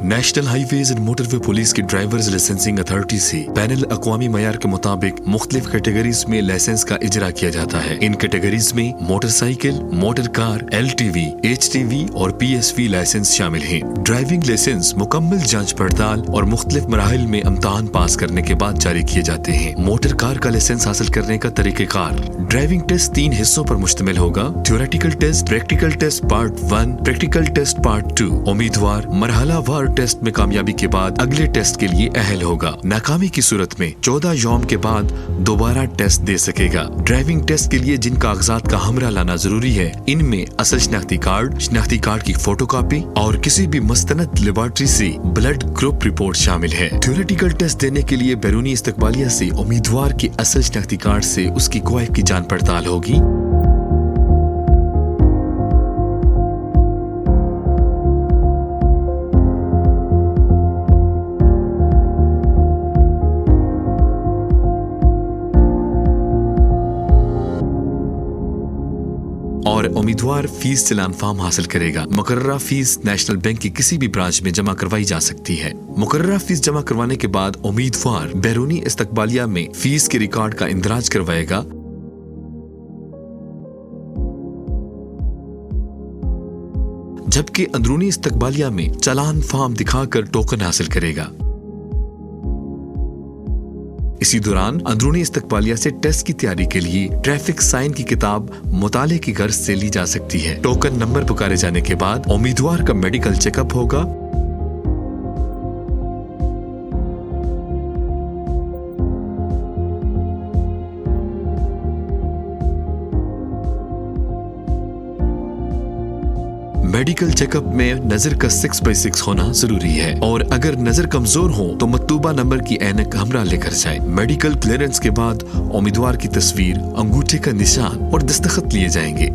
National highways and motorway police की drivers licensing authority से panel अक़वामी मयार के मुताबिक मुख्तलिफ कैटेगरीज में लाइसेंस का इजरा किया जाता है। इन कैटेगरीज में motorcycle, motor car, LTV, HTV और PSV लाइसेंस शामिल हैं। ड्राइविंग लाइसेंस मुकम्मल जांच पड़ताल और मुख्तलिफ मराहिल में इम्तहान पास करने के बाद जारी किए जाते हैं। मोटर कार का लाइसेंस हासिल करने का तरीक़ेकार। ड्राइविंग टेस्ट 3 हिस्सों पर मुश्तमिल होगा। Theoretical test, practical test part 1, practical test part 2। उम्मीदवार मरहलावार टेस्ट में कामयाबी के बाद अगले टेस्ट के लिए अहल होगा। नाकामी की सूरत में 14 यौम के बाद दोबारा टेस्ट दे सकेगा। ड्राइविंग टेस्ट के लिए जिन कागजात का हमरा लाना जरूरी है, इनमें असल शनाख्ती कार्ड की फोटोकॉपी और किसी भी मुस्तनद लेबॉर्ट्री से ब्लड ग्रुप रिपोर्ट शामिल है। थ्योरेटिकल टेस्ट देने के लिए बैरूनी इस्तकबालिया से उम्मीदवार के असल शनाख्ती कार्ड से उसकी गवाही की जान पड़ताल होगी। और उम्मीदवार फीस चलान फॉर्म हासिल करेगा। मुकर्ररा फीस नेशनल बैंक की किसी भी ब्रांच में जमा करवाई जा सकती है। मुकर्ररा फीस जमा करवाने के बाद उम्मीदवार बैरूनी इस्तकबालिया में फीस के रिकॉर्ड का इंदराज करवाएगा। जबकि अंदरूनी इस्तकबालिया में चालान फॉर्म दिखाकर टोकन हासिल करेगा। इसी दौरान अंदरूनी इस्तकबालिया से टेस्ट की तैयारी के लिए ट्रैफिक साइन की किताब मुताले की गर्ज से ली जा सकती है। टोकन नंबर पुकारे जाने के बाद उम्मीदवार का मेडिकल चेकअप होगा। मेडिकल चेकअप में नजर का 6/6 होना जरूरी है और अगर नजर कमजोर हो तो मतलूबा नंबर की ऐनक हमरा लेकर जाए। मेडिकल क्लियरेंस के बाद उम्मीदवार की तस्वीर, अंगूठे का निशान और दस्तखत लिए जाएंगे,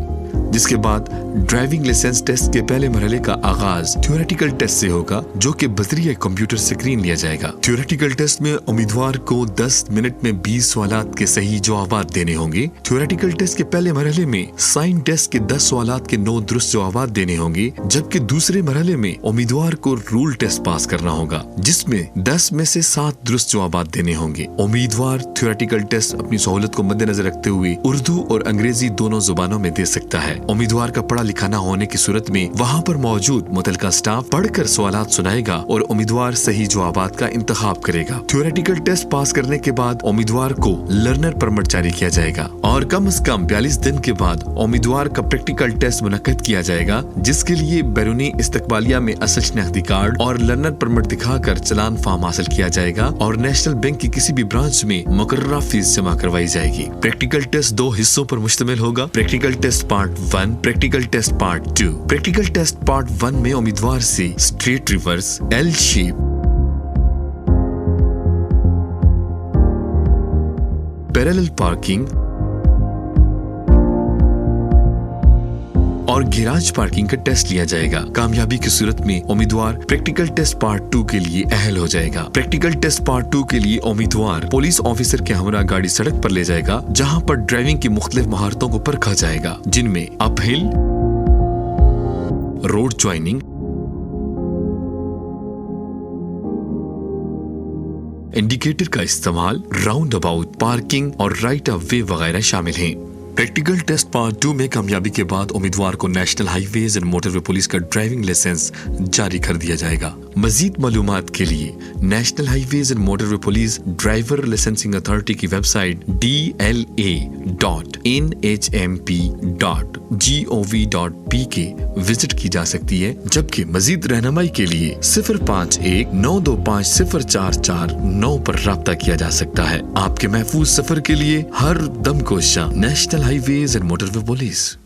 जिसके बाद ड्राइविंग लाइसेंस टेस्ट के पहले मरहले का आगाज थ्योरेटिकल टेस्ट से होगा, जो कि बजरिए कंप्यूटर स्क्रीन लिया जाएगा। थ्योरेटिकल टेस्ट में उम्मीदवार को 10 मिनट में 20 सवालात के सही जवाबात देने होंगे। थ्योरेटिकल टेस्ट के पहले मरहले में साइन टेस्ट के 10 सवालात के 9 दुरुस्त जवाबात देने होंगे, जबकि दूसरे मरहले में उम्मीदवार को रूल टेस्ट पास करना होगा, जिसमें 10 में से 7 दुरुस्त जवाबात देने होंगे। उम्मीदवार थ्योरेटिकल टेस्ट अपनी सहूलत को मद्देनजर रखते हुए उर्दू और अंग्रेजी दोनों जुबानों में दे सकता है। उम्मीदवार का पढ़ा लिखा ना होने की सूरत में वहाँ पर मौजूद मुतलका स्टाफ पढ़कर सवालात सुनाएगा और उम्मीदवार सही जवाबात का इंतखाब करेगा। थ्योरेटिकल टेस्ट पास करने के बाद उम्मीदवार को लर्नर परमिट जारी किया जाएगा और कम से कम 42 दिन के बाद उम्मीदवार का प्रैक्टिकल टेस्ट मुनक्कद किया जाएगा, जिसके लिए बैरूनी इस्तकबालिया में असल शनाख्ती कार्ड और लर्नर परमिट दिखाकर चलान फॉर्म हासिल किया जाएगा और नेशनल बैंक की किसी भी ब्रांच में मुकर्ररा फीस जमा करवाई जाएगी। प्रैक्टिकल टेस्ट 2 हिस्सों पर मुश्तमिल होगा। Practical test part 1, practical test part 2। Practical test part 1 में उम्मीदवार से straight reverse, L shape, parallel parking और गैराज पार्किंग का टेस्ट लिया जाएगा। कामयाबी की सूरत में उम्मीदवार प्रैक्टिकल टेस्ट पार्ट 2 के लिए अहल हो जाएगा। प्रैक्टिकल टेस्ट पार्ट 2 के लिए उम्मीदवार पुलिस ऑफिसर के हमरा गाड़ी सड़क पर ले जाएगा, जहां पर ड्राइविंग की मुख्तलिफ महारतों को परखा जाएगा, जिनमें अपहिल, रोड ज्वाइनिंग, इंडिकेटर का इस्तेमाल, राउंड अबाउट, पार्किंग और राइट ऑफ वे वगैरह शामिल हैं। प्रैक्टिकल टेस्ट पार्ट 2 में कामयाबी के बाद उम्मीदवार को national highways and motorway police का ड्राइविंग लाइसेंस जारी कर दिया जाएगा। मजीद मालूमात के लिए national highways and motorway police driver licensing authority की वेबसाइट dla.nhmp.gov.pk विजिट की जा सकती है, जबकि मजीद रहनुमाई के लिए 051-925-0449 पर राब्ता किया जा सकता है। आपके महफूज सफर के लिए हर दम कोशिश national highways and motorway police.